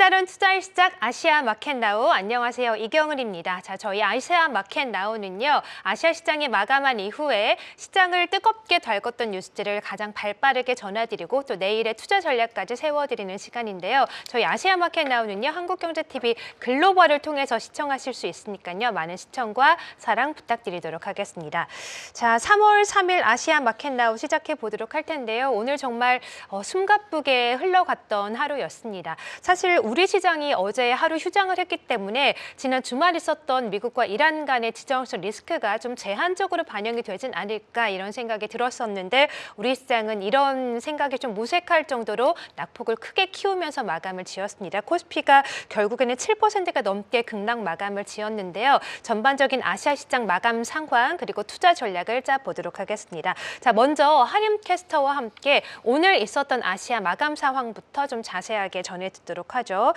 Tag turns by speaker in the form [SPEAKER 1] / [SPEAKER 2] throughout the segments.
[SPEAKER 1] 색다른 투자의 시작 아시아 마켓나우. 안녕하세요. 이경은입니다. 자, 저희 아시아 마켓나우는요. 아시아 시장이 마감한 이후에 시장을 뜨겁게 달궜던 뉴스들을 가장 발빠르게 전해드리고 또 내일의 투자 전략까지 세워드리는 시간인데요. 저희 아시아 마켓나우는요. 한국경제TV 글로벌을 통해서 시청하실 수 있으니까요. 많은 시청과 사랑 부탁드리도록 하겠습니다. 자, 3월 3일 아시아 마켓나우 시작해 보도록 할 텐데요. 오늘 정말 숨가쁘게 흘러갔던 하루였습니다. 사실 우리 시장이 어제 하루 휴장을 했기 때문에 지난 주말 있었던 미국과 이란 간의 지정학적 리스크가 좀 제한적으로 반영이 되진 않을까 이런 생각이 들었었는데 우리 시장은 이런 생각이 좀 무색할 정도로 낙폭을 크게 키우면서 마감을 지었습니다. 코스피가 결국에는 7%가 넘게 급락 마감을 지었는데요. 전반적인 아시아 시장 마감 상황 그리고 투자 전략을 짜보도록 하겠습니다. 자, 먼저 한임 캐스터와 함께 오늘 있었던 아시아 마감 상황부터 좀 자세하게 전해드리도록 하죠.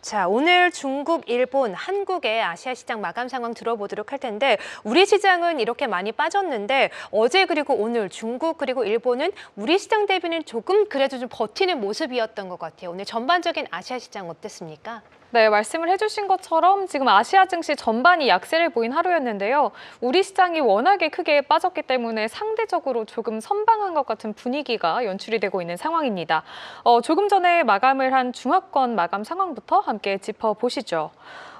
[SPEAKER 1] 자, 오늘 중국, 일본, 한국의 아시아 시장 마감 상황 들어보도록 할 텐데 우리 시장은 이렇게 많이 빠졌는데 어제 그리고 오늘 중국 그리고 일본은 우리 시장 대비는 조금 그래도 좀 버티는 모습이었던 것 같아요. 오늘 전반적인 아시아 시장 어땠습니까?
[SPEAKER 2] 네, 말씀을 해주신 것처럼 지금 아시아 증시 전반이 약세를 보인 하루였는데요. 우리 시장이 워낙에 크게 빠졌기 때문에 상대적으로 조금 선방한 것 같은 분위기가 연출이 되고 있는 상황입니다. 조금 전에 마감을 한 중화권 마감 상황부터 함께 짚어보시죠.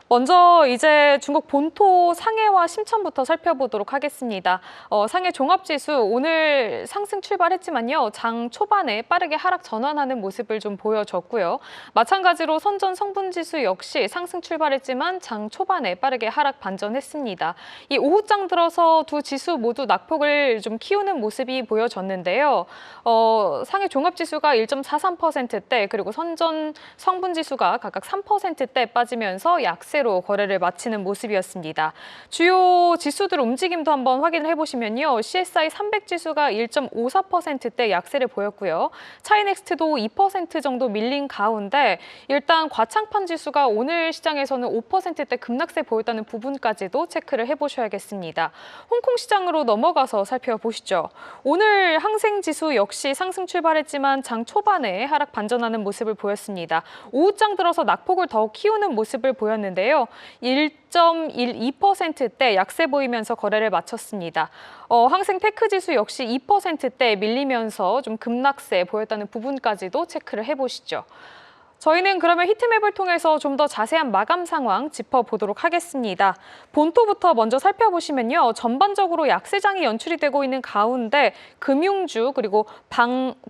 [SPEAKER 2] 먼저 이제 중국 본토 상해와 심천부터 살펴보도록 하겠습니다. 상해 종합지수 오늘 상승 출발했지만요. 장 초반에 빠르게 하락 전환하는 모습을 좀 보여줬고요. 마찬가지로 선전 성분지수 역시 상승 출발했지만 장 초반에 빠르게 하락 반전했습니다. 이 오후장 들어서 두 지수 모두 낙폭을 좀 키우는 모습이 보여졌는데요. 상해 종합지수가 1.43%대 그리고 선전 성분지수가 각각 3%대 빠지면서 약세 로 거래를 마치는 모습이었습니다. 주요 지수들 움직임도 한번 확인을 해보시면요. CSI 300 지수가 1.54%대 약세를 보였고요. 차이넥스트도 2% 정도 밀린 가운데 일단 과창판 지수가 오늘 시장에서는 5%대 급락세 보였다는 부분까지도 체크를 해보셔야겠습니다. 홍콩 시장으로 넘어가서 살펴보시죠. 오늘 항생 지수 역시 상승 출발했지만 장 초반에 하락 반전하는 모습을 보였습니다. 오후장 들어서 낙폭을 더 키우는 모습을 보였는데요. 1.12%대 약세 보이면서 거래를 마쳤습니다. 항생 테크 지수 역시 2%대 밀리면서 좀 급락세 보였다는 부분까지도 체크를 해보시죠. 저희는 그러면 히트맵을 통해서 좀 더 자세한 마감 상황 짚어보도록 하겠습니다. 본토부터 먼저 살펴보시면요. 전반적으로 약세장이 연출이 되고 있는 가운데 금융주 그리고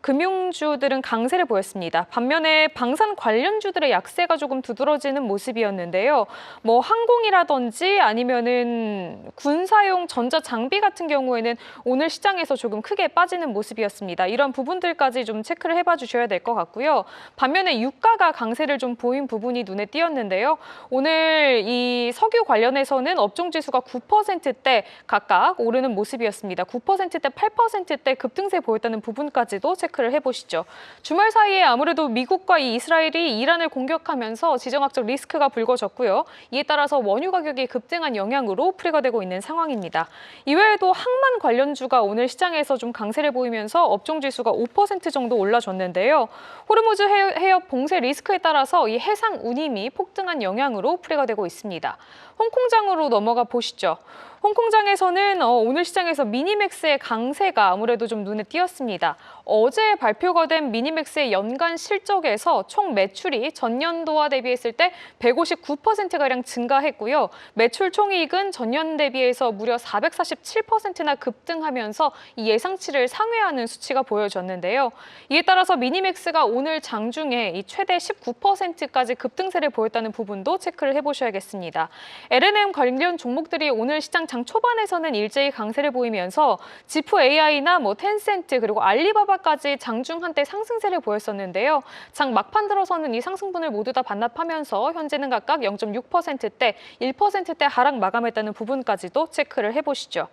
[SPEAKER 2] 금융주들은 강세를 보였습니다. 반면에 방산 관련주들의 약세가 조금 두드러지는 모습이었는데요. 뭐 항공이라든지 아니면은 군사용 전자장비 같은 경우에는 오늘 시장에서 조금 크게 빠지는 모습이었습니다. 이런 부분들까지 좀 체크를 해봐 주셔야 될 것 같고요. 반면에 유가가 강세를 좀 보인 부분이 눈에 띄었는데요. 오늘 이 석유 관련해서는 업종지수가 9%대 각각 오르는 모습이었습니다. 9%대, 8%대 급등세 보였다는 부분까지도 체크를 해보시죠. 주말 사이에 아무래도 미국과 이 이스라엘이 이란을 공격하면서 지정학적 리스크가 불거졌고요. 이에 따라서 원유 가격이 급등한 영향으로 풀이가 되고 있는 상황입니다. 이외에도 항만 관련주가 오늘 시장에서 좀 강세를 보이면서 업종지수가 5% 정도 올라줬는데요. 호르무즈 해협 봉쇄 리스크에 따라서 이 해상 운임이 폭등한 영향으로 풀이가 되고 있습니다. 홍콩장으로 넘어가 보시죠. 홍콩장에서는 오늘 시장에서 미니맥스의 강세가 아무래도 좀 눈에 띄었습니다. 어제 발표가 된 미니맥스의 연간 실적에서 총 매출이 전년도와 대비했을 때 159%가량 증가했고요. 매출 총이익은 전년 대비해서 무려 447%나 급등하면서 이 예상치를 상회하는 수치가 보여졌는데요. 이에 따라서 미니맥스가 오늘 장중에 이 최대 19%까지 급등세를 보였다는 부분도 체크를 해보셔야겠습니다. L&M 관련 종목들이 오늘 시장 장 초반에서는 일제히 강세를 보이면서 지프 AI나 텐센트 그리고 알리바바까지 장중 한때 상승세를 보였었는데요. 장 막판 들어서는 이 상승분을 모두 다 반납하면서 현재는 각각 0.6%대, 1%대 하락 마감했다는 부분까지도 체크를 해보시죠.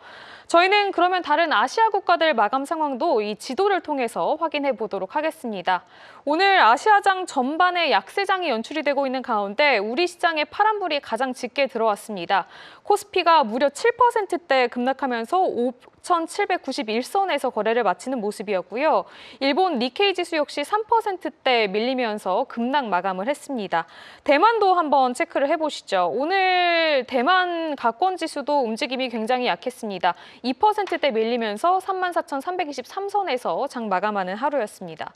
[SPEAKER 2] 저희는 그러면 다른 아시아 국가들 마감 상황도 이 지도를 통해서 확인해 보도록 하겠습니다. 오늘 아시아장 전반에 약세장이 연출이 되고 있는 가운데 우리 시장의 파란불이 가장 짙게 들어왔습니다. 코스피가 무려 7%대 급락하면서 5,791선에서 거래를 마치는 모습이었고요. 일본 니케이 지수 역시 3%대 밀리면서 급락 마감을 했습니다. 대만도 한번 체크를 해보시죠. 오늘 대만 가권 지수도 움직임이 굉장히 약했습니다. 2%대 밀리면서 34,323선에서 장 마감하는 하루였습니다.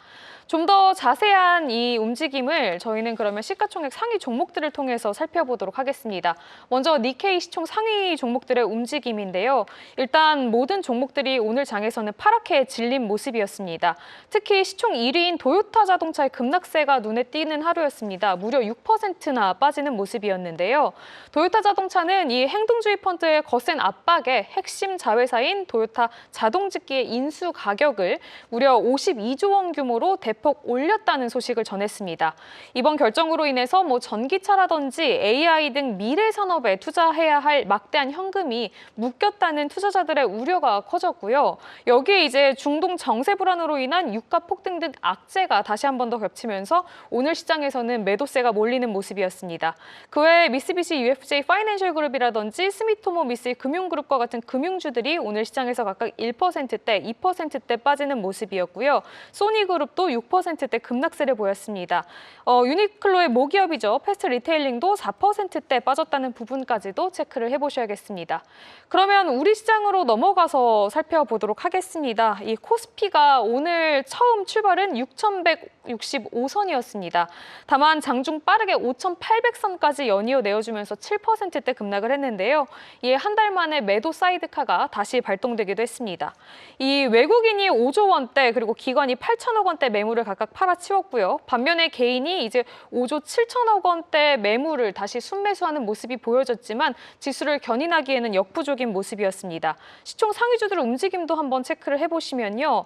[SPEAKER 2] 좀 더 자세한 이 움직임을 저희는 그러면 시가총액 상위 종목들을 통해서 살펴보도록 하겠습니다. 먼저 니케이 시총 상위 종목들의 움직임인데요. 일단 모든 종목들이 오늘 장에서는 파랗게 질린 모습이었습니다. 특히 시총 1위인 도요타 자동차의 급락세가 눈에 띄는 하루였습니다. 무려 6%나 빠지는 모습이었는데요. 도요타 자동차는 이 행동주의 펀드의 거센 압박에 핵심 자회사인 도요타 자동직기의 인수 가격을 무려 52조 원 규모로 대폭 올렸다는 소식을 전했습니다. 이번 결정으로 인해서 전기차라든지 AI 등 미래 산업에 투자해야 할 막대한 현금이 묶였다는 투자자들의 우려가 커졌고요. 여기에 이제 중동 정세 불안으로 인한 유가 폭등 등 악재가 다시 한 번 더 겹치면서 오늘 시장에서는 매도세가 몰리는 모습이었습니다. 그 외에 미쓰비시 UFJ 파이낸셜 그룹이라든지 스미토모 미쓰이 금융그룹과 같은 금융주들이 오늘 시장에서 각각 1%대, 2%대 빠지는 모습이었고요. 소니그룹도 6%대 급락세를 보였습니다. 유니클로의 모기업이죠. 패스트 리테일링도 4%대 빠졌다는 부분까지도 체크를 해보셔야겠습니다. 그러면 우리 시장으로 넘어가서 살펴보도록 하겠습니다. 이 코스피가 오늘 처음 출발은 6,165선이었습니다. 다만 장중 빠르게 5,800선까지 연이어 내어주면서 7%대 급락을 했는데요. 이에 한 달 만에 매도 사이드카가 다시 발동되기도 했습니다. 이 외국인이 5조 원대 그리고 기관이 8천억 원대 매물을 각각 팔아치웠고요. 반면에 개인이 이제 5조 7천억 원대 매물을 다시 순매수하는 모습이 보여졌지만 지수를 견인하기에는 역부족인 모습이었습니다. 시총 상위주들 움직임도 한번 체크를 해보시면요.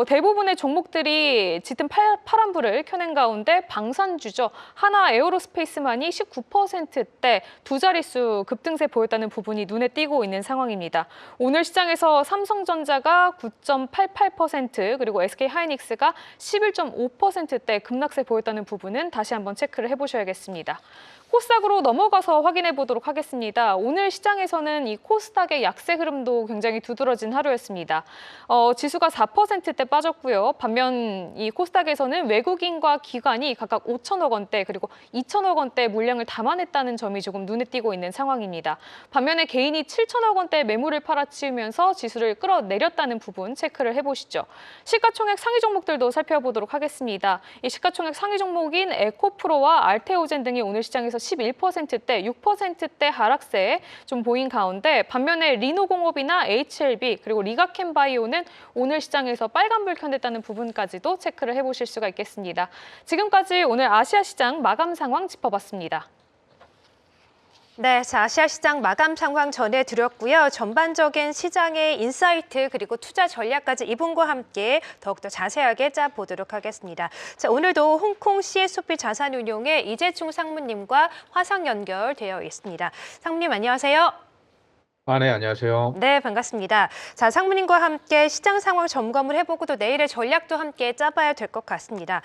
[SPEAKER 2] 대부분의 종목들이 짙은 파란불을 켜낸 가운데 방산주죠. 하나 에어로스페이스만이 19%대 두 자릿수 급등세 보였다는 부분이 눈에 띄고 있는 상황입니다. 오늘 시장에서 삼성전자가 9.88% 그리고 SK하이닉스가 11.5%대 급락세 보였다는 부분은 다시 한번 체크를 해보셔야겠습니다. 코스닥으로 넘어가서 확인해 보도록 하겠습니다. 오늘 시장에서는 이 코스닥의 약세 흐름도 굉장히 두드러진 하루였습니다. 지수가 4%대 빠졌고요. 반면 이 코스닥에서는 외국인과 기관이 각각 5천억 원대 그리고 2천억 원대 물량을 담아냈다는 점이 조금 눈에 띄고 있는 상황입니다. 반면에 개인이 7천억 원대 매물을 팔아치우면서 지수를 끌어내렸다는 부분 체크를 해보시죠. 시가총액 상위 종목들도 살펴보도록 하겠습니다. 이 시가총액 상위 종목인 에코프로와 알테오젠 등이 오늘 시장에서 11%대, 6%대 하락세 좀 보인 가운데 반면에 리노공업이나 HLB 그리고 리가켄바이오는 오늘 시장에서 빨간불 켜냈다는 부분까지도 체크를 해보실 수가 있겠습니다. 지금까지 오늘 아시아 시장 마감 상황 짚어봤습니다.
[SPEAKER 1] 네, 자, 아시아 시장 마감 상황 전해드렸고요. 전반적인 시장의 인사이트 그리고 투자 전략까지 이분과 함께 더욱더 자세하게 짜보도록 하겠습니다. 자, 오늘도 홍콩 CSOP 자산운용의 이재충 상무님과 화상 연결되어 있습니다. 상무님 안녕하세요.
[SPEAKER 3] 네, 안녕하세요.
[SPEAKER 1] 네, 반갑습니다. 자, 상무님과 함께 시장 상황 점검을 해보고 또 내일의 전략도 함께 짜봐야 될 것 같습니다.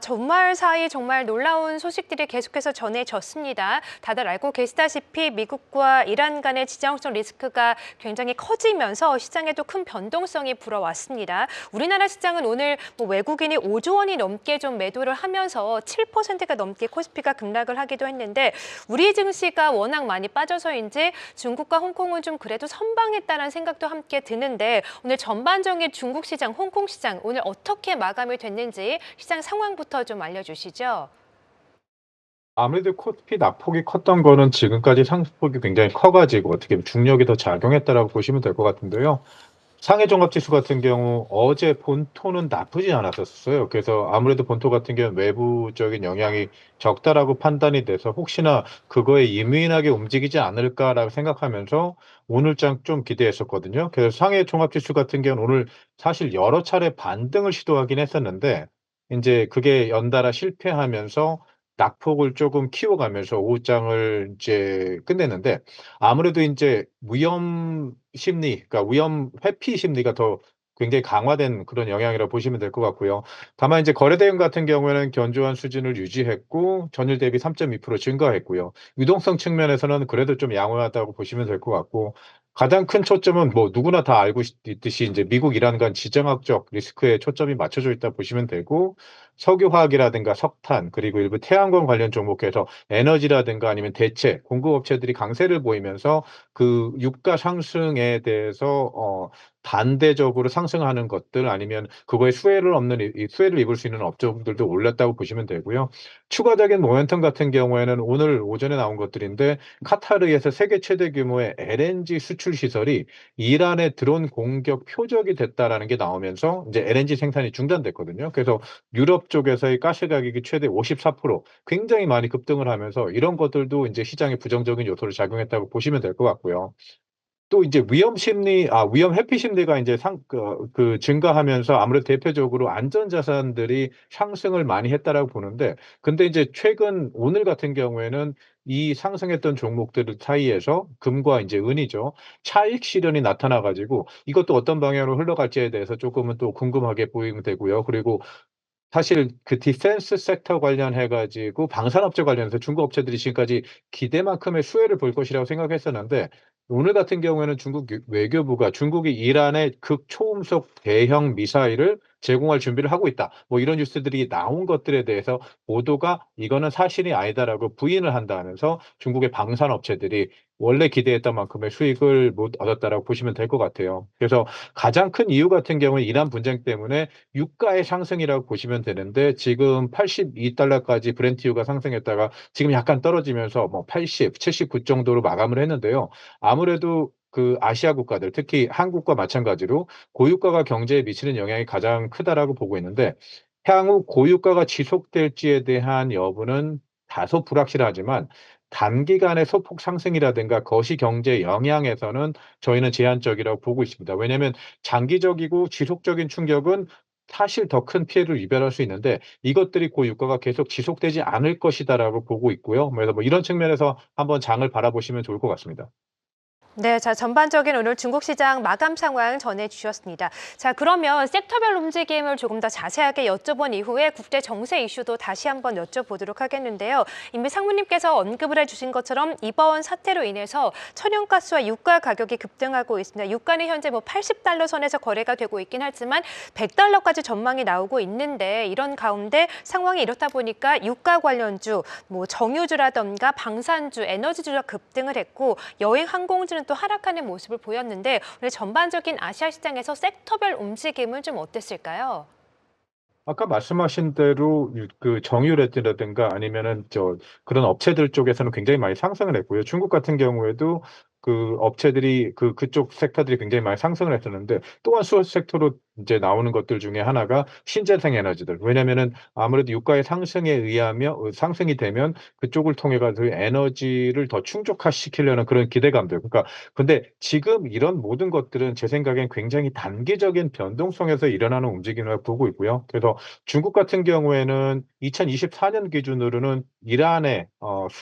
[SPEAKER 1] 전말 사이 정말 놀라운 소식들이 계속해서 전해졌습니다. 다들 알고 계시다시피 미국과 이란 간의 지정학적 리스크가 굉장히 커지면서 시장에도 큰 변동성이 불어왔습니다. 우리나라 시장은 오늘 외국인이 5조 원이 넘게 좀 매도를 하면서 7%가 넘게 코스피가 급락을 하기도 했는데 우리 증시가 워낙 많이 빠져서인지 중국과 홍콩은 좀 그래도 선방했다는 생각도 함께 드는데 오늘 전반적인 중국 시장, 홍콩 시장 오늘 어떻게 마감이 됐는지 시장 상황부터 좀 알려주시죠.
[SPEAKER 3] 아무래도 코스피 낙폭이 컸던 거는 지금까지 상승폭이 굉장히 커가지고 어떻게 보면 중력이 더 작용했다라고 보시면 될 것 같은데요. 상해 종합지수 같은 경우 어제 본토는 나쁘지 않았었어요. 그래서 아무래도 본토 같은 경우는 외부적인 영향이 적다라고 판단이 돼서 혹시나 그거에 예민하게 움직이지 않을까라고 생각하면서 오늘장 좀 기대했었거든요. 그래서 상해 종합지수 같은 경우는 오늘 사실 여러 차례 반등을 시도하긴 했었는데 이제 그게 연달아 실패하면서 낙폭을 조금 키워가면서 오후장을 이제 끝냈는데 아무래도 이제 위험 심리, 그러니까 위험 회피 심리가 더 굉장히 강화된 그런 영향이라고 보시면 될 것 같고요. 다만 이제 거래 대금 같은 경우에는 견조한 수준을 유지했고 전일 대비 3.2% 증가했고요. 유동성 측면에서는 그래도 좀 양호하다고 보시면 될 것 같고 가장 큰 초점은 뭐 누구나 다 알고 있듯이 이제 미국 이란 간 지정학적 리스크에 초점이 맞춰져 있다 보시면 되고 석유화학이라든가 석탄 그리고 일부 태양광 관련 종목에서 에너지라든가 아니면 대체 공급업체들이 강세를 보이면서 그 유가 상승에 대해서 반대적으로 상승하는 것들 아니면 그거에 수혜를 입을 수 있는 업종들도 올랐다고 보시면 되고요. 추가적인 모멘텀 같은 경우에는 오늘 오전에 나온 것들인데 카타르에서 세계 최대 규모의 LNG 수출 시설이 이란의 드론 공격 표적이 됐다라는 게 나오면서 이제 LNG 생산이 중단됐거든요. 그래서 유럽 쪽에서의 가스 가격이 최대 54% 굉장히 많이 급등을 하면서 이런 것들도 이제 시장에 부정적인 요소를 작용했다고 보시면 될 것 같고요. 또 이제 위험 회피 심리가 이제 증가하면서 아무래도 대표적으로 안전자산들이 상승을 많이 했다라고 보는데 근데 이제 최근 오늘 같은 경우에는 이 상승했던 종목들 사이에서 금과 이제 은이죠. 차익 실현이 나타나 가지고 이것도 어떤 방향으로 흘러갈지에 대해서 조금은 또 궁금하게 보이면 되고요. 그리고 사실 그 디펜스 섹터 관련해 가지고 방산업체 관련해서 중국 업체들이 지금까지 기대만큼의 수혜를 볼 것이라고 생각했었는데 오늘 같은 경우에는 중국 외교부가 중국이 이란에 극초음속 대형 미사일을 제공할 준비를 하고 있다. 뭐 이런 뉴스들이 나온 것들에 대해서 보도가 "이거는 사실이 아니다."라고 부인을 한다면서 중국의 방산업체들이 원래 기대했던 만큼의 수익을 못 얻었다라고 보시면 될 것 같아요. 그래서 가장 큰 이유 같은 경우는 이란 분쟁 때문에 유가의 상승이라고 보시면 되는데 지금 $82까지 브렌트유가 상승했다가 지금 약간 떨어지면서 뭐 80, 79 정도로 마감을 했는데요. 아무래도 그 아시아 국가들 특히 한국과 마찬가지로 고유가가 경제에 미치는 영향이 가장 크다라고 보고 있는데 향후 고유가가 지속될지에 대한 여부는 다소 불확실하지만 단기간의 소폭 상승이라든가 거시 경제 영향에서는 저희는 제한적이라고 보고 있습니다. 왜냐하면 장기적이고 지속적인 충격은 사실 더 큰 피해를 유발할 수 있는데 이것들이 고유가가 계속 지속되지 않을 것이다라고 보고 있고요. 그래서 뭐 이런 측면에서 한번 장을 바라보시면 좋을 것 같습니다.
[SPEAKER 1] 네, 자, 전반적인 오늘 중국 시장 마감 상황 전해주셨습니다. 자, 그러면 섹터별 움직임을 조금 더 자세하게 여쭤본 이후에 국제 정세 이슈도 다시 한번 여쭤보도록 하겠는데요. 이미 상무님께서 언급을 해주신 것처럼 이번 사태로 인해서 천연가스와 유가 가격이 급등하고 있습니다. 유가는 현재 뭐 $80 선에서 거래가 되고 있긴 하지만 $100까지 전망이 나오고 있는데 이런 가운데 상황이 이렇다 보니까 유가 관련주, 뭐 정유주라던가 방산주, 에너지주가 급등을 했고 여행 항공주는 또 하락하는 모습을 보였는데 오늘 전반적인 아시아 시장에서 섹터별 움직임은 좀 어땠을까요?
[SPEAKER 3] 아까 말씀하신 대로 그 정유래라든가 아니면은 그런 업체들 쪽에서는 굉장히 많이 상승을 했고요. 중국 같은 경우에도 그 업체들이 그쪽 섹터들이 굉장히 많이 상승을 했었는데 또한 수호 섹터로 이제 나오는 것들 중에 하나가 신재생 에너지들. 왜냐면은 아무래도 유가의 상승에 의하며 상승이 되면 그쪽을 통해 가지고 에너지를 더 충족시키려는 그런 기대감들. 그러니까 근데 지금 이런 모든 것들은 제 생각엔 굉장히 단기적인 변동성에서 일어나는 움직임을 보고 있고요. 그래서 중국 같은 경우에는 2024년 기준으로는 이란의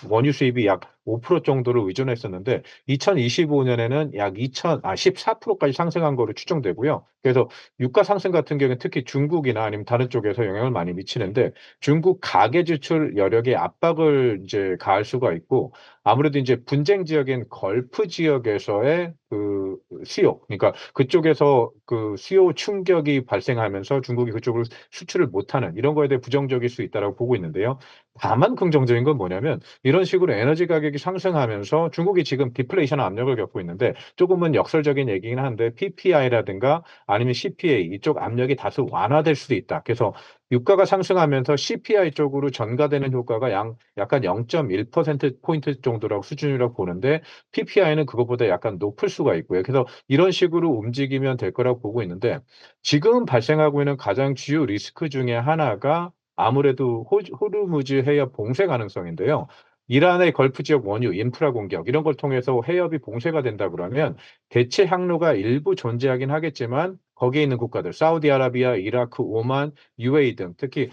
[SPEAKER 3] 원유 수입이 약 5% 정도를 의존했었는데 2025년에는 약 14%까지 상승한 거로 추정되고요. 그래서 유가 상승 같은 경우는 특히 중국이나 아니면 다른 쪽에서 영향을 많이 미치는데 중국 가계 지출 여력에 압박을 이제 가할 수가 있고 아무래도 이제 분쟁 지역인 걸프 지역에서의 그 수요, 그러니까 그쪽에서 그 수요 충격이 발생하면서 중국이 그쪽을 수출을 못하는 이런 거에 대해 부정적일 수 있다라고 보고 있는데요. 다만 긍정적인 건 뭐냐면 이런 식으로 에너지 가격이 상승하면서 중국이 지금 디플레이션 압력을 겪고 있는데 조금은 역설적인 얘기긴 한데 PPI라든가 아니면 CPA 이쪽 압력이 다소 완화될 수도 있다. 그래서 유가가 상승하면서 CPI 쪽으로 전가되는 효과가 약간 0.1% 포인트 정도라고 수준이라고 보는데 PPI는 그것보다 약간 높을 수가 있고요. 그래서 이런 식으로 움직이면 될 거라고 보고 있는데 지금 발생하고 있는 가장 주요 리스크 중에 하나가 아무래도 호르무즈 해협 봉쇄 가능성인데요. 이란의 걸프 지역 원유 인프라 공격 이런 걸 통해서 해협이 봉쇄가 된다 그러면 대체 항로가 일부 존재하긴 하겠지만 거기에 있는 국가들 사우디아라비아, 이라크, 오만, UAE 등 특히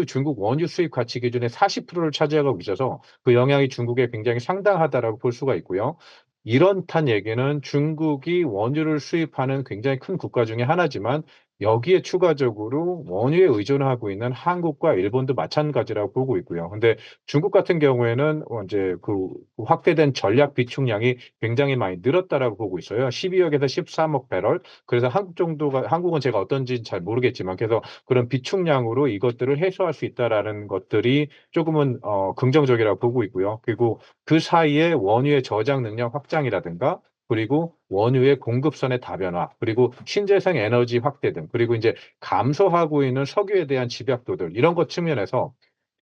[SPEAKER 3] 중국 원유 수입 가치 기준의 40%를 차지하고 있어서 그 영향이 중국에 굉장히 상당하다라고 볼 수가 있고요. 이런탄 얘기는 중국이 원유를 수입하는 굉장히 큰 국가 중에 하나지만 여기에 추가적으로 원유에 의존하고 있는 한국과 일본도 마찬가지라고 보고 있고요. 근데 중국 같은 경우에는 이제 그 확대된 전략 비축량이 굉장히 많이 늘었다라고 보고 있어요. 12억에서 13억 배럴. 그래서 한국은 제가 어떤지 잘 모르겠지만 그래서 그런 비축량으로 이것들을 해소할 수 있다라는 것들이 조금은 긍정적이라고 보고 있고요. 그리고 그 사이에 원유의 저장 능력 확장이라든가 그리고 원유의 공급선의 다변화, 그리고 신재생 에너지 확대 등, 그리고 이제 감소하고 있는 석유에 대한 집약도들 이런 것 측면에서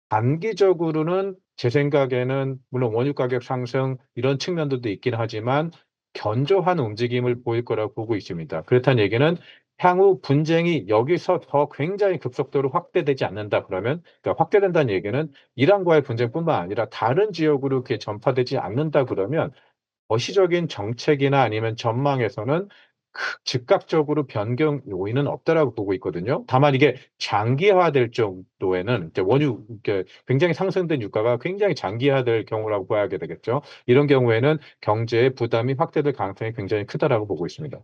[SPEAKER 3] 단기적으로는 제 생각에는 물론 원유 가격 상승 이런 측면들도 있긴 하지만 견조한 움직임을 보일 거라고 보고 있습니다. 그렇다는 얘기는 향후 분쟁이 여기서 더 굉장히 급속도로 확대되지 않는다 그러면 그러니까 확대된다는 얘기는 이란과의 분쟁뿐만 아니라 다른 지역으로 이렇게 전파되지 않는다 그러면 거시적인 정책이나 아니면 전망에서는 즉각적으로 변경 요인은 없다라고 보고 있거든요. 다만 이게 장기화될 정도에는 이제 원유 이렇게 굉장히 상승된 유가가 굉장히 장기화될 경우라고 봐야 되겠죠. 이런 경우에는 경제의 부담이 확대될 가능성이 굉장히 크다라고 보고 있습니다.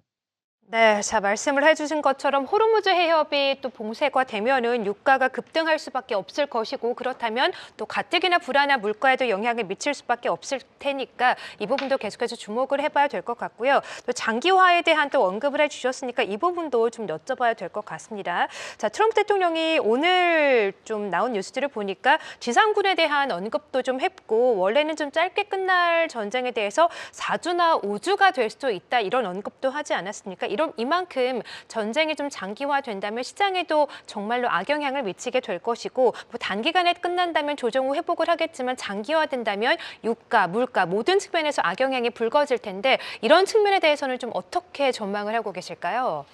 [SPEAKER 1] 네, 자, 말씀을 해주신 것처럼 호르무즈 해협이 또 봉쇄가 되면은 유가가 급등할 수밖에 없을 것이고 그렇다면 또 가뜩이나 불안한 물가에도 영향을 미칠 수밖에 없을 테니까 이 부분도 계속해서 주목을 해봐야 될 것 같고요. 또 장기화에 대한 또 언급을 해주셨으니까 이 부분도 좀 여쭤봐야 될 것 같습니다. 자, 트럼프 대통령이 오늘 좀 나온 뉴스들을 보니까 지상군에 대한 언급도 좀 했고 원래는 좀 짧게 끝날 전쟁에 대해서 4주나 5주가 될 수도 있다 이런 언급도 하지 않았습니까? 이만큼 전쟁이 좀 장기화된다면 시장에도 정말로 악영향을 미치게 될 것이고 뭐 단기간에 끝난다면 조정 후 회복을 하겠지만 장기화된다면 유가, 물가 모든 측면에서 악영향이 불거질 텐데 이런 측면에 대해서는 좀 어떻게 전망을 하고 계실까요?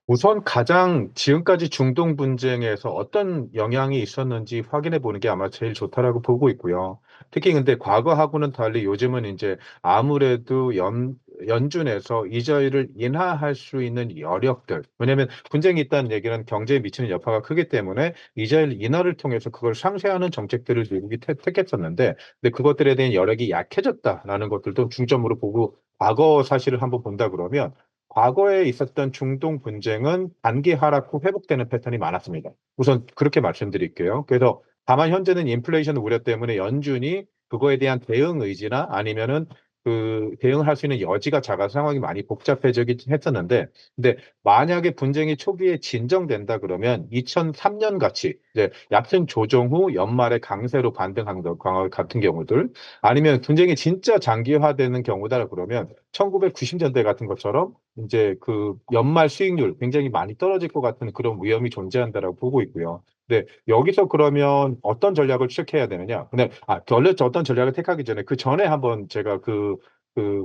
[SPEAKER 3] 우선 가장 지금까지 중동 분쟁에서 어떤 영향이 있었는지 확인해 보는 게 아마 제일 좋다라고 보고 있고요. 특히 근데 과거하고는 달리 요즘은 이제 아무래도 연준에서 이자율을 인하할 수 있는 여력들. 왜냐하면 분쟁이 있다는 얘기는 경제에 미치는 여파가 크기 때문에 이자율 인하를 통해서 그걸 상쇄하는 정책들을 미국이 택했었는데, 근데 그것들에 대한 여력이 약해졌다라는 것들도 중점으로 보고 과거 사실을 한번 본다 그러면 과거에 있었던 중동 분쟁은 단기 하락 후 회복되는 패턴이 많았습니다. 우선 그렇게 말씀드릴게요. 그래서 다만 현재는 인플레이션 우려 때문에 연준이 그거에 대한 대응 의지나 아니면은 대응을 할 수 있는 여지가 작아서 상황이 많이 복잡해지긴 했었는데, 근데 만약에 분쟁이 초기에 진정된다 그러면 2003년 같이 이제 얕은 조정 후 연말에 강세로 반등한 것 같은 경우들, 아니면 분쟁이 진짜 장기화되는 경우다 그러면 1990년대 같은 것처럼 이제 그 연말 수익률 굉장히 많이 떨어질 것 같은 그런 위험이 존재한다라고 보고 있고요. 네, 여기서 그러면 어떤 전략을 취해야 되느냐? 근데 원래 어떤 전략을 택하기 전에 그 전에 한번 제가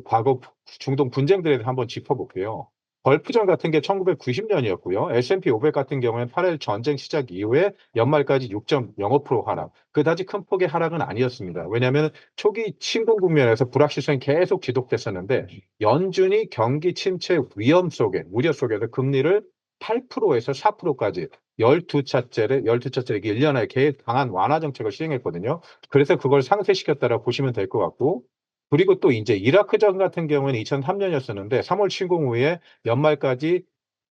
[SPEAKER 3] 과거 중동 분쟁들에 대해서 한번 짚어볼게요. 걸프전 같은 게 1990년이었고요. S&P 500 같은 경우에는 8일 전쟁 시작 이후에 연말까지 6.05% 하락. 그다지 큰 폭의 하락은 아니었습니다. 왜냐하면 초기 침공 국면에서 불확실성이 계속 지속됐었는데 연준이 경기 침체 위험 속에 우려 속에서 금리를 8%에서 4%까지 12차례 이게 1년 안에 강한 완화 정책을 시행했거든요. 그래서 그걸 상쇄시켰다라고 보시면 될 것 같고 그리고 또 이제 이라크전 같은 경우에는 2003년이었었는데 3월 침공 후에 연말까지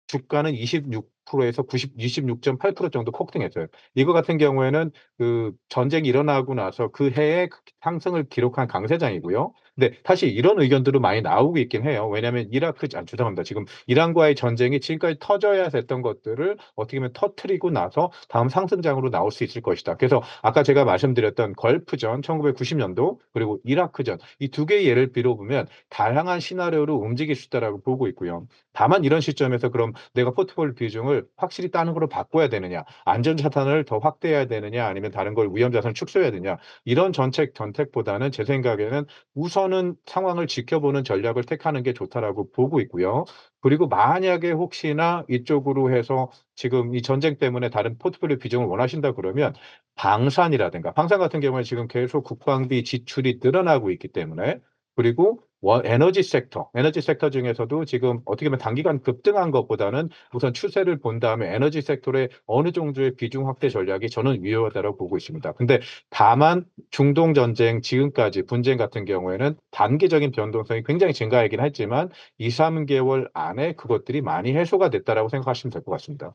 [SPEAKER 3] 주가는 26%에서 26.8% 정도 폭등했어요. 이거 같은 경우에는 그 전쟁이 일어나고 나서 그 해에 상승을 기록한 강세장이고요. 근데 사실 이런 의견들도 많이 나오고 있긴 해요. 왜냐하면 죄송합니다. 지금 이란과의 전쟁이 지금까지 터져야 됐던 것들을 어떻게 보면 터트리고 나서 다음 상승장으로 나올 수 있을 것이다. 그래서 아까 제가 말씀드렸던 걸프전 1990년도 그리고 이라크전 이 두 개의 예를 빌어보면 다양한 시나리오로 움직일 수 있다라고 보고 있고요. 다만 이런 시점에서 그럼 내가 포트폴리오 비중을 확실히 다른 걸로 바꿔야 되느냐, 안전자산을 더 확대해야 되느냐, 아니면 다른 걸 위험자산을 축소해야 되느냐, 이런 전책보다는 제 생각에는 우선은 상황을 지켜보는 전략을 택하는 게 좋다라고 보고 있고요. 그리고 만약에 혹시나 이쪽으로 해서 지금 이 전쟁 때문에 다른 포트폴리오 비중을 원하신다 그러면 방산 같은 경우에 지금 계속 국방비 지출이 늘어나고 있기 때문에 그리고 에너지 섹터 중에서도 지금 어떻게 보면 단기간 급등한 것보다는 우선 추세를 본 다음에 에너지 섹터의 어느 정도의 비중 확대 전략이 저는 유효하다고 보고 있습니다. 근데 다만 중동 전쟁 지금까지 분쟁 같은 경우에는 단기적인 변동성이 굉장히 증가하긴 했지만 2, 3개월 안에 그것들이 많이 해소가 됐다라고 생각하시면 될 것 같습니다.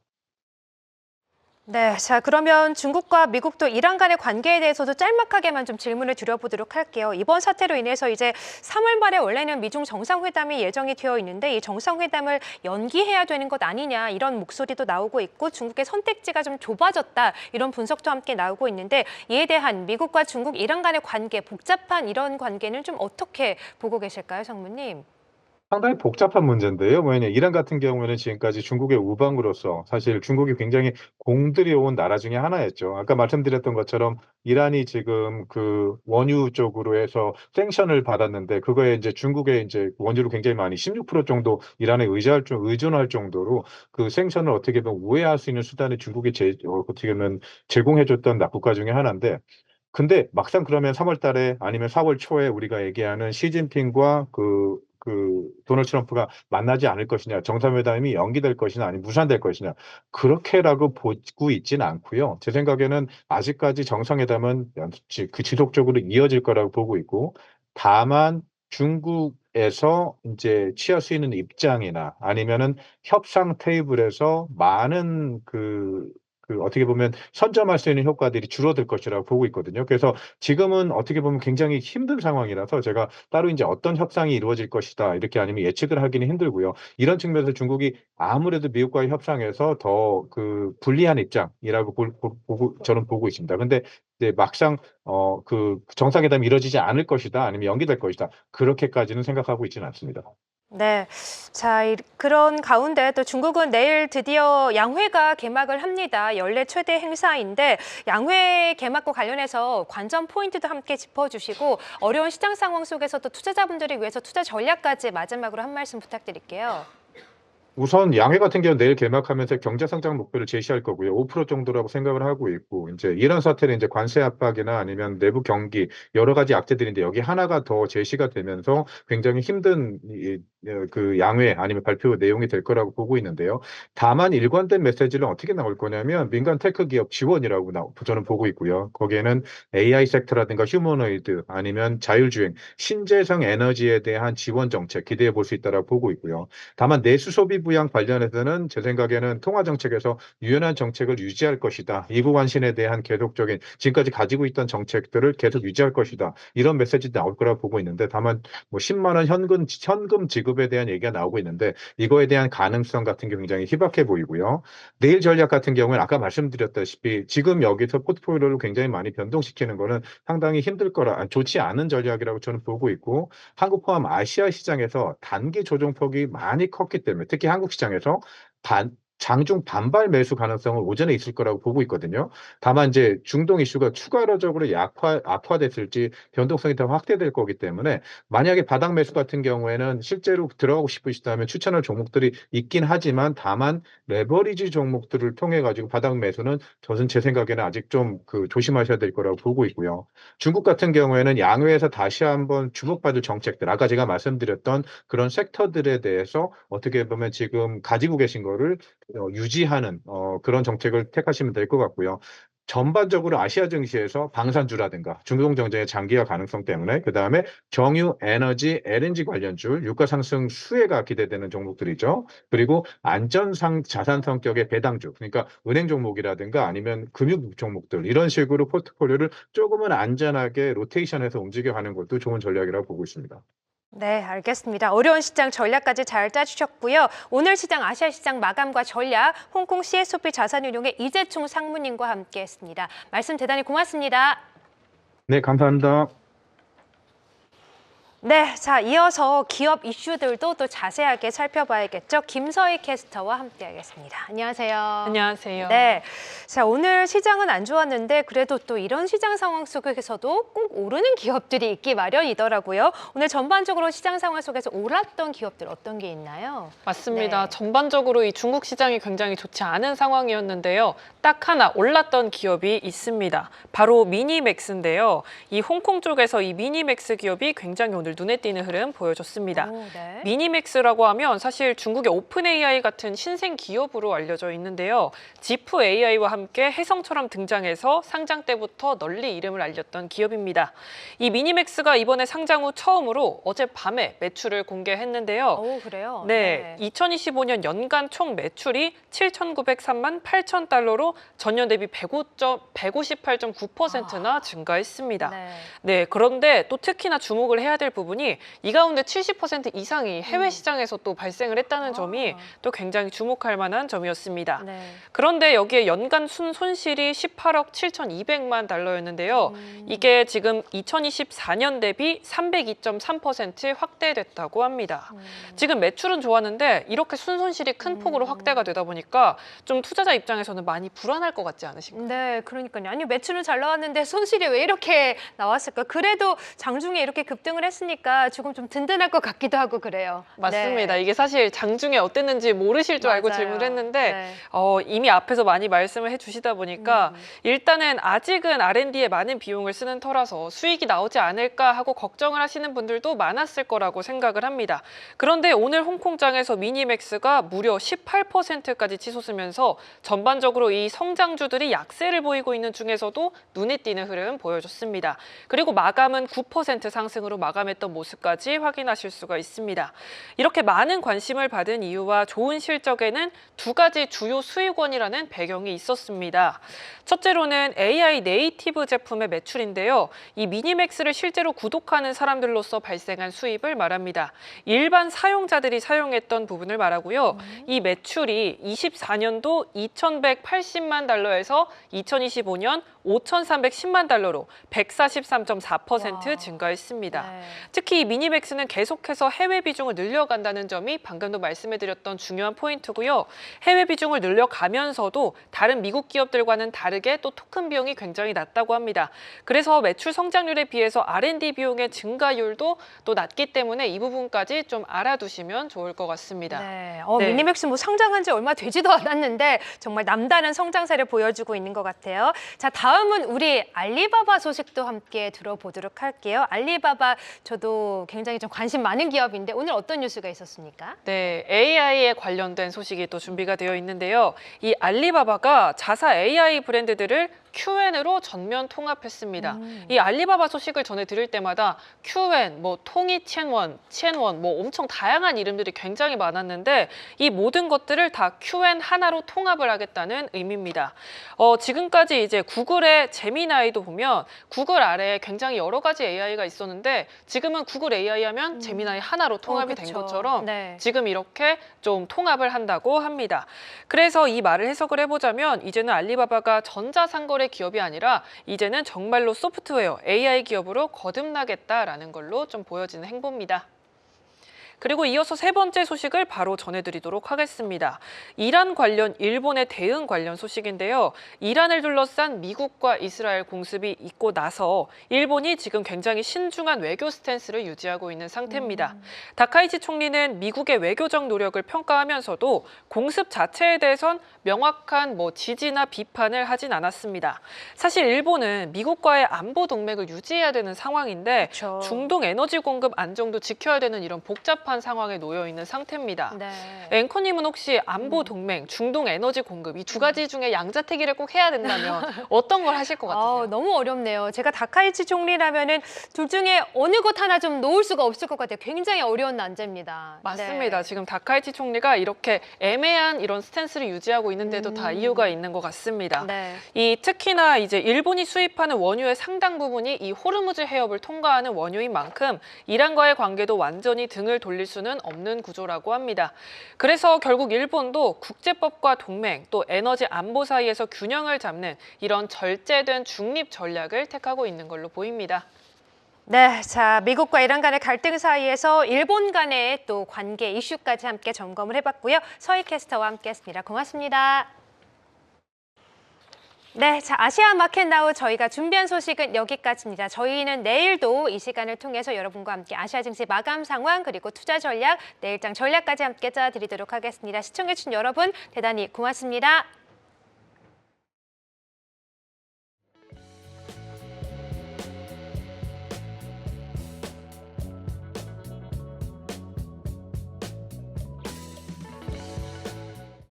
[SPEAKER 1] 네, 자 그러면 중국과 미국도 이란 간의 관계에 대해서도 짤막하게만 좀 질문을 드려보도록 할게요. 이번 사태로 인해서 이제 3월 말에 원래는 미중 정상회담이 예정이 되어 있는데 이 정상회담을 연기해야 되는 것 아니냐 이런 목소리도 나오고 있고 중국의 선택지가 좀 좁아졌다 이런 분석도 함께 나오고 있는데 이에 대한 미국과 중국, 이란 간의 관계, 복잡한 이런 관계는 좀 어떻게 보고 계실까요, 성무님?
[SPEAKER 3] 상당히 복잡한 문제인데요. 뭐냐, 이란 같은 경우에는 지금까지 중국의 우방으로서 사실 중국이 굉장히 공들여온 나라 중에 하나였죠. 아까 말씀드렸던 것처럼 이란이 지금 그 원유 쪽으로 해서 생션을 받았는데 그거에 이제 중국의 이제 원유를 굉장히 많이 16% 정도 이란에 의존할 정도로 그 생션을 어떻게 보면 우회할 수 있는 수단을 중국이 어떻게 보면 제공해줬던 국가 중에 하나인데 근데 막상 그러면 3월 달에 아니면 4월 초에 우리가 얘기하는 시진핑과 도널드 트럼프가 만나지 않을 것이냐, 정상회담이 연기될 것이냐, 아니면 무산될 것이냐, 그렇게라고 보고 있지는 않고요. 제 생각에는 아직까지 정상회담은 지속적으로 이어질 거라고 보고 있고, 다만 중국에서 이제 취할 수 있는 입장이나 아니면은 협상 테이블에서 많은 어떻게 보면 선점할 수 있는 효과들이 줄어들 것이라고 보고 있거든요. 그래서 지금은 어떻게 보면 굉장히 힘든 상황이라서 제가 따로 이제 어떤 협상이 이루어질 것이다 이렇게 아니면 예측을 하기는 힘들고요. 이런 측면에서 중국이 아무래도 미국과의 협상에서 더 불리한 입장이라고 저는 보고 있습니다. 근데 이제 막상 정상회담이 이루어지지 않을 것이다 아니면 연기될 것이다 그렇게까지는 생각하고 있지는 않습니다.
[SPEAKER 1] 네, 자 그런 가운데 또 중국은 내일 드디어 양회가 개막을 합니다. 연례 최대 행사인데 양회 개막과 관련해서 관전 포인트도 함께 짚어주시고 어려운 시장 상황 속에서도 투자자분들을 위해서 투자 전략까지 마지막으로 한 말씀 부탁드릴게요.
[SPEAKER 3] 우선 양회 같은 경우는 내일 개막하면서 경제 성장 목표를 제시할 거고요. 5% 정도라고 생각을 하고 있고, 이제 이런 사태는 이제 관세 압박이나 아니면 내부 경기 여러 가지 악재들인데 여기 하나가 더 제시가 되면서 굉장히 힘든 그 양회 아니면 발표 내용이 될 거라고 보고 있는데요. 다만 일관된 메시지는 어떻게 나올 거냐면 민간 테크 기업 지원이라고 저는 보고 있고요. 거기에는 AI 섹터라든가 휴머노이드 아니면 자율주행, 신재생 에너지에 대한 지원 정책 기대해 볼 수 있다라고 보고 있고요. 다만 내수 소비 부양 관련해서는 제 생각에는 통화 정책에서 유연한 정책을 유지할 것이다. 이구 관신에 대한 계속적인 지금까지 가지고 있던 정책들을 계속 유지할 것이다. 이런 메시지 나올 거라고 보고 있는데 다만 뭐 10만 원 현금 지급에 대한 얘기가 나오고 있는데 이거에 대한 가능성 같은 게 굉장히 희박해 보이고요. 내일 전략 같은 경우는 아까 말씀드렸다시피 지금 여기서 포트폴리오를 굉장히 많이 변동시키는 거는 상당히 힘들 거라 좋지 않은 전략이라고 저는 보고 있고 한국 포함 아시아 시장에서 단기 조정폭이 많이 컸기 때문에 특히 한국 시장에서 장중 반발 매수 가능성은 오전에 있을 거라고 보고 있거든요. 다만 이제 중동 이슈가 추가적으로 악화됐을지 변동성이 더 확대될 거기 때문에 만약에 바닥 매수 같은 경우에는 실제로 들어가고 싶으시다면 추천할 종목들이 있긴 하지만 다만 레버리지 종목들을 통해 가지고 바닥 매수는 저는 제 생각에는 아직 좀 조심하셔야 될 거라고 보고 있고요. 중국 같은 경우에는 양회에서 다시 한번 주목받을 정책들 아까 제가 말씀드렸던 그런 섹터들에 대해서 어떻게 보면 지금 가지고 계신 거를 유지하는 그런 정책을 택하시면 될 것 같고요. 전반적으로 아시아 증시에서 방산주라든가 중동 정책의 장기화 가능성 때문에 그다음에 정유, 에너지, LNG 관련주 유가 상승 수혜가 기대되는 종목들이죠. 그리고 안전상 자산 성격의 배당주, 그러니까 은행 종목이라든가 아니면 금융 종목들 이런 식으로 포트폴리오를 조금은 안전하게 로테이션해서 움직여가는 것도 좋은 전략이라고 보고 있습니다.
[SPEAKER 1] 네, 알겠습니다. 어려운 시장 전략까지 잘 짜주셨고요. 오늘 시장 아시아 시장 마감과 전략 홍콩 CSOP 자산운용의 이재총 상무님과 함께했습니다. 말씀 대단히 고맙습니다.
[SPEAKER 3] 네, 감사합니다.
[SPEAKER 1] 네, 자 이어서 기업 이슈들도 또 자세하게 살펴봐야겠죠. 김서희 캐스터와 함께하겠습니다. 안녕하세요.
[SPEAKER 2] 안녕하세요.
[SPEAKER 1] 네, 자 오늘 시장은 안 좋았는데 그래도 또 이런 시장 상황 속에서도 꼭 오르는 기업들이 있기 마련이더라고요. 오늘 전반적으로 시장 상황 속에서 올랐던 기업들 어떤 게 있나요?
[SPEAKER 2] 맞습니다.
[SPEAKER 1] 네.
[SPEAKER 2] 전반적으로 이 중국 시장이 굉장히 좋지 않은 상황이었는데요. 딱 하나 올랐던 기업이 있습니다. 바로 미니맥스인데요. 이 홍콩 쪽에서 이 미니맥스 기업이 굉장히 오늘
[SPEAKER 4] 오늘 눈에 띄는 흐름 보여줬습니다.
[SPEAKER 1] 오, 네.
[SPEAKER 4] 미니맥스라고 하면 사실 중국의 오픈 AI 같은 신생 기업으로 알려져 있는데요. 지프 AI와 함께 혜성처럼 등장해서 상장 때부터 널리 이름을 알렸던 기업입니다. 이 미니맥스가 이번에 상장 후 처음으로 어젯밤에 매출을 공개했는데요.
[SPEAKER 1] 오, 그래요?
[SPEAKER 4] 네, 2025년 연간 총 매출이 7,903만 8천 달러로 전년 대비 158.9%나 증가했습니다.
[SPEAKER 1] 네.
[SPEAKER 4] 네, 그런데 또 특히나 주목을 해야 될 부분이 이 가운데 70% 이상이 해외 시장에서 또 발생을 했다는 점이 또 굉장히 주목할 만한 점이었습니다.
[SPEAKER 1] 네.
[SPEAKER 4] 그런데 여기에 연간 손실이 18억 7,200만 달러였는데요. 이게 지금 2024년 대비 302.3% 확대됐다고 합니다. 지금 매출은 좋았는데 이렇게 순손실이 큰 폭으로 확대가 되다 보니까 좀 투자자 입장에서는 많이 불안할 것 같지 않으신가요?
[SPEAKER 1] 네, 그러니까요. 아니, 매출은 잘 나왔는데 손실이 왜 이렇게 나왔을까? 그래도 장중에 이렇게 급등을 했으니까 조금 좀 든든할 것 같기도 하고 그래요.
[SPEAKER 4] 맞습니다.
[SPEAKER 1] 네.
[SPEAKER 4] 이게 사실 장중에 어땠는지 모르실 줄 알고
[SPEAKER 1] 맞아요.
[SPEAKER 4] 질문을 했는데
[SPEAKER 1] 네.
[SPEAKER 4] 이미 앞에서 많이 말씀을 해주시다 보니까 일단은 아직은 R&D에 많은 비용을 쓰는 터라서 수익이 나오지 않을까 하고 걱정을 하시는 분들도 많았을 거라고 생각을 합니다. 그런데 오늘 홍콩장에서 미니맥스가 무려 18%까지 치솟으면서 전반적으로 이 성장주들이 약세를 보이고 있는 중에서도 눈에 띄는 흐름 보여줬습니다. 그리고 마감은 9% 상승으로 마감했던 모습까지 확인하실 수가 있습니다. 이렇게 많은 관심을 받은 이유와 좋은 실적에는 두 가지 주요 수익원이라는 배경이 있었습니다. 첫째로는 AI 네이티브 제품의 매출인데요. 이 미니맥스를 실제로 구독하는 사람들로서 발생한 수입을 말합니다. 일반 사용자들이 사용했던 부분을 말하고요. 이 매출이 24년도 2,180만 달러에서 2025년 5,310만 달러로 143.4% 증가했습니다.
[SPEAKER 1] 네.
[SPEAKER 4] 특히 이 미니맥스는 계속해서 해외 비중을 늘려간다는 점이 방금도 말씀해드렸던 중요한 포인트고요. 해외 비중을 늘려가면서도 다른 미국 기업들과는 다르게 또 토큰 비용이 굉장히 낮다고 합니다. 그래서 매출 성장률에 비해서 R&D 비용의 증가율도 또 낮기 때문에 이 부분까지 좀 알아두시면 좋을 것 같습니다.
[SPEAKER 1] 네.
[SPEAKER 4] 네.
[SPEAKER 1] 미니맥스 뭐 상장한 지 얼마 되지도 않았는데 정말 남다른 성장세를 보여주고 있는 것 같아요. 자, 다음은 우리 알리바바 소식도 함께 들어보도록 할게요. 알리바바 저도 굉장히 좀 관심 많은 기업인데 오늘 어떤 뉴스가 있었습니까?
[SPEAKER 4] 네, AI에 관련된 소식이 또 준비가 되어 있는데요. 이 알리바바가 자사 AI 브랜드들을 QN으로 전면 통합했습니다. 이 알리바바 소식을 전해드릴 때마다 QN, 통이 첸원, 엄청 다양한 이름들이 굉장히 많았는데 이 모든 것들을 다 QN 하나로 통합을 하겠다는 의미입니다. 지금까지 이제 구글의 제미나이도 보면 구글 아래에 굉장히 여러 가지 AI가 있었는데 지금은 구글 AI 하면 제미나이 하나로 통합이 된
[SPEAKER 1] 그쵸.
[SPEAKER 4] 것처럼
[SPEAKER 1] 네.
[SPEAKER 4] 지금 이렇게 좀 통합을 한다고 합니다. 그래서 이 말을 해석을 해보자면 이제는 알리바바가 전자상거래 기업이 아니라 이제는 정말로 소프트웨어, AI 기업으로 거듭나겠다라는 걸로 좀 보여지는 행보입니다. 그리고 이어서 세 번째 소식을 바로 전해드리도록 하겠습니다. 이란 관련 일본의 대응 관련 소식인데요. 이란을 둘러싼 미국과 이스라엘 공습이 있고 나서 일본이 지금 굉장히 신중한 외교 스탠스를 유지하고 있는 상태입니다. 다카이치 총리는 미국의 외교적 노력을 평가하면서도 공습 자체에 대해선 명확한 지지나 비판을 하진 않았습니다. 사실 일본은 미국과의 안보 동맹을 유지해야 되는 상황인데
[SPEAKER 1] 그쵸.
[SPEAKER 4] 중동 에너지 공급 안정도 지켜야 되는 이런 복잡한 상황에 놓여 있는 상태입니다.
[SPEAKER 1] 네.
[SPEAKER 4] 앵커님은 혹시 안보 동맹, 중동 에너지 공급 이 두 가지 중에 양자택일을 꼭 해야 된다면 어떤 걸 하실 것 같으세요?
[SPEAKER 1] 너무 어렵네요. 제가 다카이치 총리라면은 둘 중에 어느 것 하나 좀 놓을 수가 없을 것 같아요. 굉장히 어려운 난제입니다.
[SPEAKER 4] 맞습니다.
[SPEAKER 1] 네.
[SPEAKER 4] 지금 다카이치 총리가 이렇게 애매한 이런 스탠스를 유지하고 있는데도 다 이유가 있는 것 같습니다.
[SPEAKER 1] 네.
[SPEAKER 4] 특히나 이제 일본이 수입하는 원유의 상당 부분이 이 호르무즈 해협을 통과하는 원유인 만큼 이란과의 관계도 완전히 등을 돌릴 수는 없는 구조라고 합니다. 그래서 결국 일본도 국제법과 동맹 또 에너지 안보 사이에서 균형을 잡는 이런 절제된 중립 전략을 택하고 있는 걸로 보입니다.
[SPEAKER 1] 네, 자, 미국과 이란 간의 갈등 사이에서 일본 간의 또 관계 이슈까지 함께 점검을 해봤고요. 서희 캐스터와 함께했습니다. 고맙습니다. 네, 자, 아시아 마켓 나우 저희가 준비한 소식은 여기까지입니다. 저희는 내일도 이 시간을 통해서 여러분과 함께 아시아 증시 마감 상황 그리고 투자 전략, 내일장 전략까지 함께 짜드리도록 하겠습니다. 시청해주신 여러분 대단히 고맙습니다.